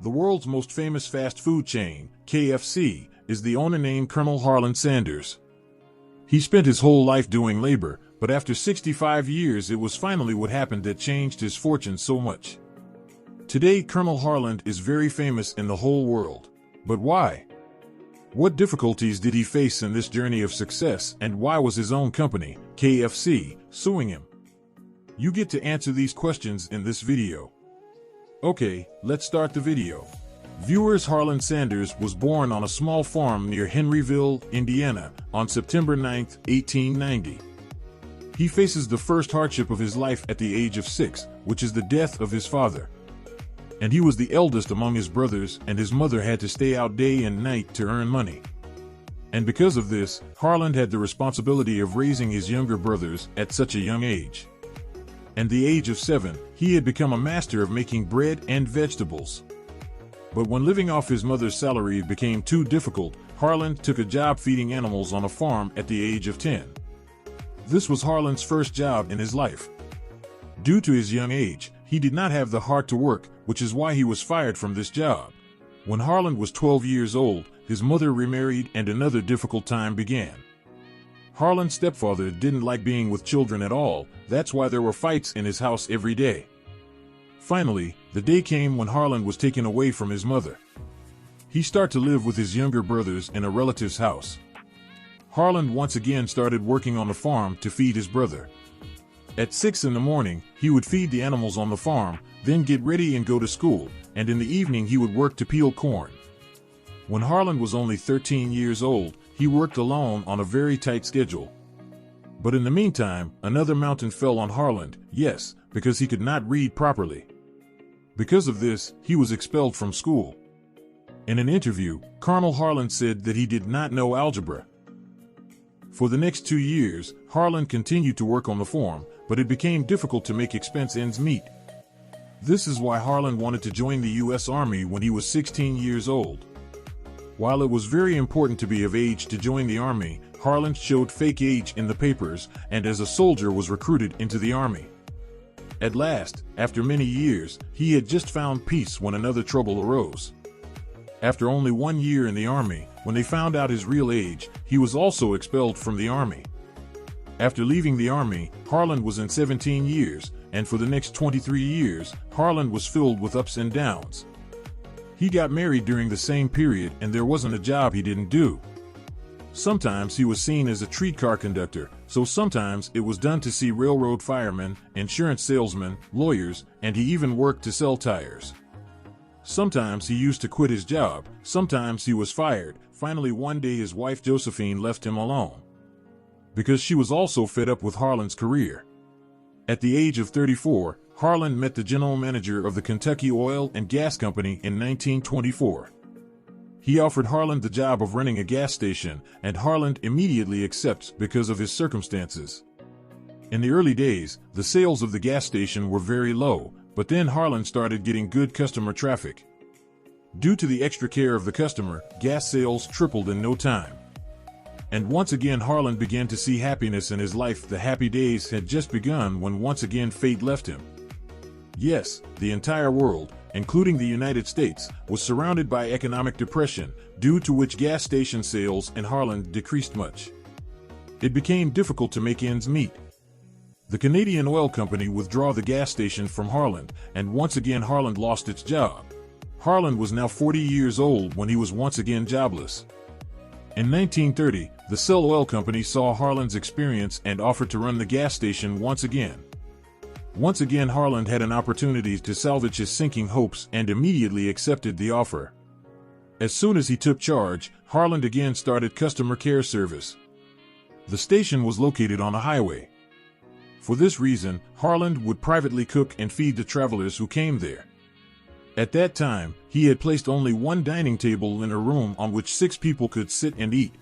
The world's most famous fast food chain, KFC, is the owner named Colonel Harland Sanders. He spent his whole life doing labor, but after 65 years it was finally what happened that changed his fortune so much. Today Colonel Harland is very famous in the whole world. But why? What difficulties did he face in this journey of success, and why was his own company, KFC, suing him? You get to answer these questions in this video. Okay, let's start the video. Viewers, Harland Sanders was born on a small farm near Henryville, Indiana, on September 9, 1890. He faces the first hardship of his life at the age of 6, which is the death of his father. And he was the eldest among his brothers, and his mother had to stay out day and night to earn money. And because of this, Harland had the responsibility of raising his younger brothers at such a young age. At the age of 7, he had become a master of making bread and vegetables. But when living off his mother's salary became too difficult, Harland took a job feeding animals on a farm at the age of 10. This was Harland's first job in his life. Due to his young age, he did not have the heart to work, which is why he was fired from this job. When Harland was 12 years old, his mother remarried and another difficult time began. Harland's stepfather didn't like being with children at all, that's why there were fights in his house every day. Finally, the day came when Harland was taken away from his mother. He started to live with his younger brothers in a relative's house. Harland once again started working on the farm to feed his brother. At 6 in the morning, he would feed the animals on the farm, then get ready and go to school, and in the evening he would work to peel corn. When Harland was only 13 years old, he worked alone on a very tight schedule. But in the meantime, another mountain fell on Harland, yes, because he could not read properly. Because of this, he was expelled from school. In an interview, Colonel Harland said that he did not know algebra. For the next 2 years, Harland continued to work on the farm, but it became difficult to make expense ends meet. This is why Harland wanted to join the U.S. Army when he was 16 years old. While it was very important to be of age to join the Army, Harland showed fake age in the papers and as a soldier was recruited into the Army. At last, after many years, he had just found peace when another trouble arose. After only 1 year in the Army, when they found out his real age, he was also expelled from the Army. After leaving the Army, Harland was in 17 years, and for the next 23 years, Harland was filled with ups and downs. He got married during the same period, and there wasn't a job he didn't do. Sometimes he was seen as a streetcar conductor, so sometimes it was done to see railroad firemen, insurance salesmen, lawyers, and he even worked to sell tires. Sometimes he used to quit his job, sometimes he was fired. Finally one day his wife Josephine left him alone, because she was also fed up with Harland's career. At the age of 34, Harland met the general manager of the Kentucky Oil and Gas Company in 1924. He offered Harland the job of running a gas station, and Harland immediately accepts because of his circumstances. In the early days, the sales of the gas station were very low, but then Harland started getting good customer traffic. Due to the extra care of the customer, gas sales tripled in no time. And once again Harland began to see happiness in his life. The happy days had just begun when once again fate left him. Yes, the entire world, including the United States, was surrounded by economic depression, due to which gas station sales in Harland decreased much. It became difficult to make ends meet. The Canadian Oil Company withdrew the gas station from Harland, and once again Harland lost its job. Harland was now 40 years old when he was once again jobless. In 1930, the Shell Oil Company saw Harland's experience and offered to run the gas station once again. Once again Harland had an opportunity to salvage his sinking hopes and immediately accepted the offer. As soon as he took charge, Harland again started customer care service. The station was located on a highway. For this reason, Harland would privately cook and feed the travelers who came there. At that time, he had placed only one dining table in a room on which 6 people could sit and eat.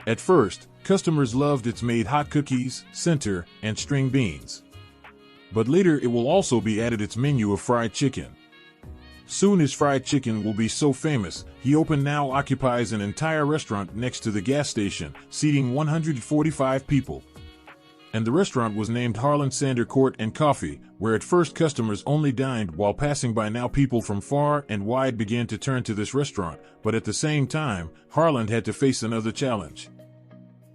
At first, customers loved its made hot cookies, center, and string beans. But later it will also be added its menu of fried chicken. Soon his fried chicken will be so famous, he now occupies an entire restaurant next to the gas station, seating 145 people. and the restaurant was named Harland Sander Court and Coffee, where at first customers only dined while passing by. Now people from far and wide began to turn to this restaurant, but at the same time, Harland had to face another challenge.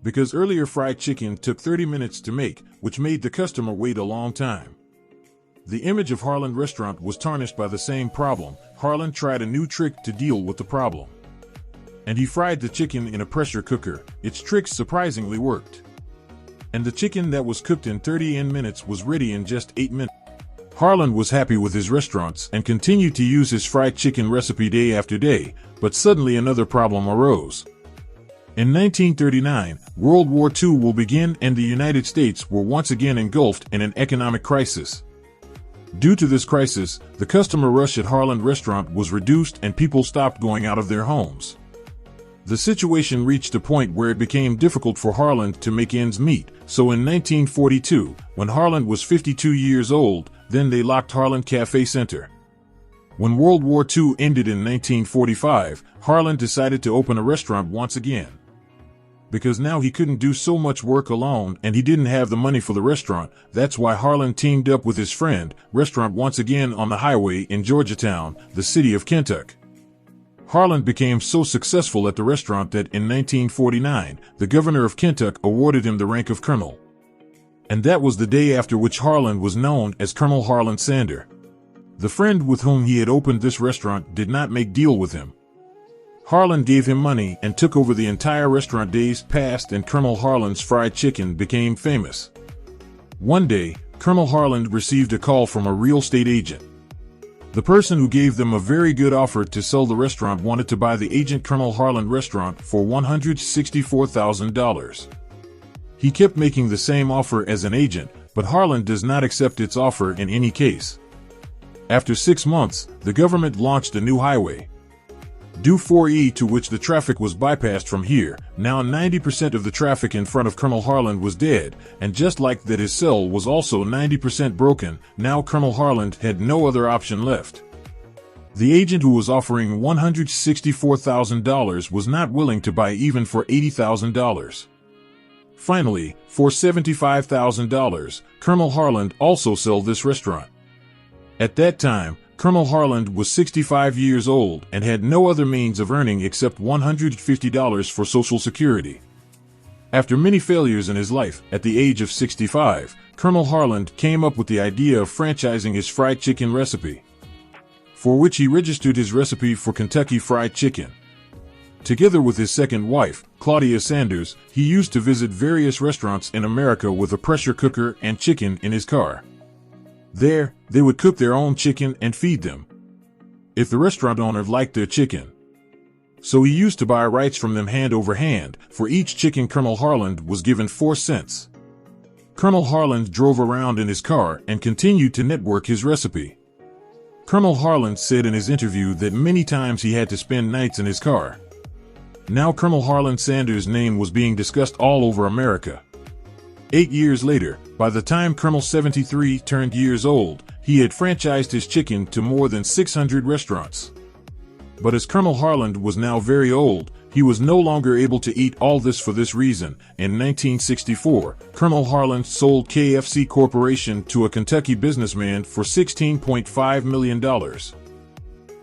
Because earlier fried chicken took 30 minutes to make, which made the customer wait a long time. The image of Harland restaurant was tarnished by the same problem. Harland tried a new trick to deal with the problem. And he fried the chicken in a pressure cooker. Its trick surprisingly worked. And the chicken that was cooked in 30 minutes was ready in just 8 minutes. Harland was happy with his restaurants and continued to use his fried chicken recipe day after day, but suddenly another problem arose. In 1939, World War II will begin and the United States were once again engulfed in an economic crisis. Due to this crisis, the customer rush at Harland restaurant was reduced and people stopped going out of their homes. The situation reached a point where it became difficult for Harland to make ends meet, so in 1942, when Harland was 52 years old, then they locked Harland Cafe Center. When World War II ended in 1945, Harland decided to open a restaurant once again. Because now he couldn't do so much work alone and he didn't have the money for the restaurant, that's why Harland teamed up with his friend, restaurant once again on the highway in Georgetown, the city of Kentucky. Harland became so successful at the restaurant that in 1949, the governor of Kentucky awarded him the rank of colonel. And that was the day after which Harland was known as Colonel Harland Sander. The friend with whom he had opened this restaurant did not make deal with him. Harland gave him money and took over the entire restaurant. Days passed and Colonel Harland's fried chicken became famous. One day, Colonel Harland received a call from a real estate agent. The person who gave them a very good offer to sell the restaurant wanted to buy the agent Colonel Harland restaurant for $164,000. He kept making the same offer as an agent, but Harland does not accept its offer in any case. After 6 months, the government launched a new highway. Due 4E to which the traffic was bypassed from here. Now 90% of the traffic in front of Colonel Harland was dead, and just like that his cell was also 90% broken, now Colonel Harland had no other option left. The agent who was offering $164,000 was not willing to buy even for $80,000. Finally, for $75,000, Colonel Harland also sold this restaurant. At that time, Colonel Harland was 65 years old and had no other means of earning except $150 for Social Security. After many failures in his life, at the age of 65, Colonel Harland came up with the idea of franchising his fried chicken recipe, for which he registered his recipe for Kentucky Fried Chicken. Together with his second wife, Claudia Sanders, he used to visit various restaurants in America with a pressure cooker and chicken in his car. There, they would cook their own chicken and feed them, if the restaurant owner liked their chicken. So he used to buy rights from them hand over hand. For each chicken, Colonel Harland was given 4 cents. Colonel Harland drove around in his car and continued to network his recipe. Colonel Harland said in his interview that many times he had to spend nights in his car. Now Colonel Harland Sanders' name was being discussed all over America. 8 years later, by the time Colonel 73 turned years old, he had franchised his chicken to more than 600 restaurants. But as Colonel Harland was now very old, he was no longer able to eat all this. For this reason, in 1964, Colonel Harland sold KFC Corporation to a Kentucky businessman for $16.5 million.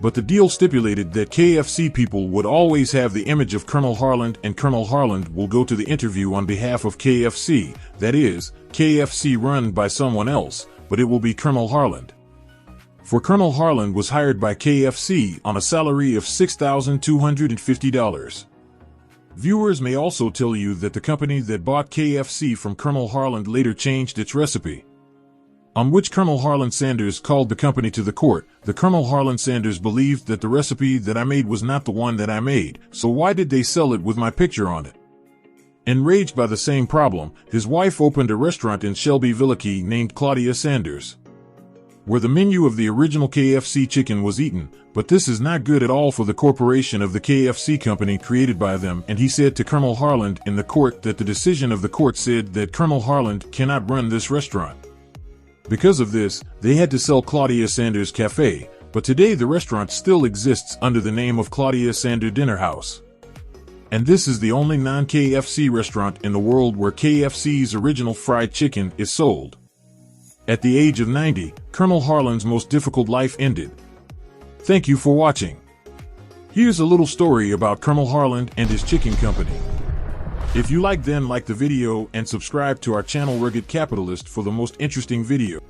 But the deal stipulated that KFC people would always have the image of Colonel Harland, and Colonel Harland will go to the interview on behalf of KFC, that is, KFC run by someone else, but it will be Colonel Harland. For Colonel Harland was hired by KFC on a salary of $6,250. Viewers may also tell you that the company that bought KFC from Colonel Harland later changed its recipe, on which Colonel Harland Sanders called the company to the court. The Colonel Harland Sanders believed that the recipe that I made was not the one that I made, so why did they sell it with my picture on it? Enraged by the same problem, his wife opened a restaurant in Shelbyville named Claudia Sanders, where the menu of the original KFC chicken was eaten. But this is not good at all for the corporation of the KFC company created by them, and he said to Colonel Harland in the court that the decision of the court said that Colonel Harland cannot run this restaurant. Because of this, they had to sell Claudia Sanders Cafe, but today the restaurant still exists under the name of Claudia Sander Dinner House. And this is the only non-KFC restaurant in the world where KFC's original fried chicken is sold. At the age of 90, Colonel Harland's most difficult life ended. Thank you for watching. Here's a little story about Colonel Harland and his chicken company. If you like the video and subscribe to our channel Rugged Capitalist for the most interesting video.